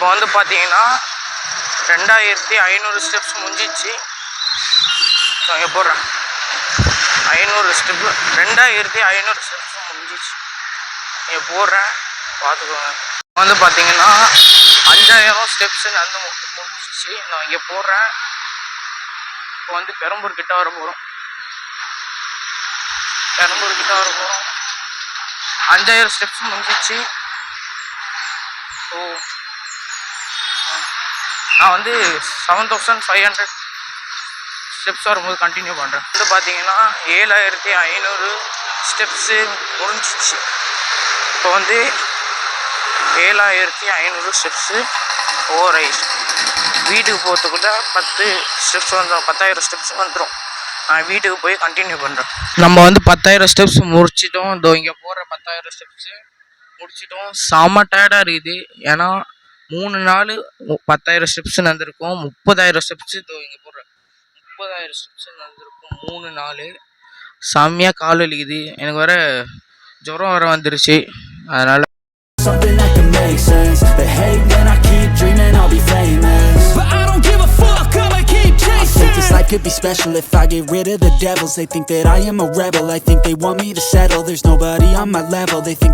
இப்போ வந்து பார்த்தீங்கன்னா 2500 ஸ்டெப்ஸ் முடிஞ்சிச்சு. இங்கே போடுறேன் 500 ஸ்டெப்பு 2500 ஸ்டெப்ஸ் முடிஞ்சிச்சு. இங்கே போடுறேன் பார்த்துக்கோங்க. வந்து பார்த்தீங்கன்னா 5000 ஸ்டெப்ஸு நடந்து முடிஞ்சிச்சு. நான் இங்கே போடுறேன். இப்போ வந்து பெரம்பூர் கிட்ட வர போகிறோம். 5000 ஸ்டெப்ஸ் முடிஞ்சிச்சு. ஸோ நான் வந்து 7500 ஸ்டெப்ஸ் வரும்போது கண்டினியூ பண்ணுறேன். வந்து பார்த்தீங்கன்னா 7500 ஸ்டெப்ஸு முடிஞ்சிச்சு. இப்போ வந்து 7500 ஸ்டெப்ஸு ஓவர் ஆயிடுச்சு. வீட்டுக்கு போகிறதுக்குள்ள 10 ஸ்டெப்ஸ் வந்துடும், 10000 ஸ்டெப்ஸ் வந்துடும். நான் வீட்டுக்கு போய் கண்டினியூ பண்ணுறேன். நம்ம வந்து 10000 ஸ்டெப்ஸ் முடிச்சிட்டோம். இதோ இங்கே போகிற 10000 ஸ்டெப்ஸு முடிச்சிட்டோம். செம்ம டயர்டாக இருக்குது. ஏன்னா 3 நாள் 10000 ஸ்டெப்ஸ் நடந்திருக்கும். 30000 ஸ்டெப்ஸு இதோ இங்கே போடுறேன். 30000 ஸ்டெப்ஸ் நடந்திருக்கும் 3 நாள். செம்மையாக கால் வலிக்குது. எனக்கு வர ஜுரம் வர வந்துருச்சு. அதனால் something that can make sense. They hate when I keep dreaming I'll be famous, but I don't give a fuck, I'ma keep chasing. I think this life could be special if I get rid of the devils. They think that I am a rebel, I think they want me to settle. There's nobody on my level, they think that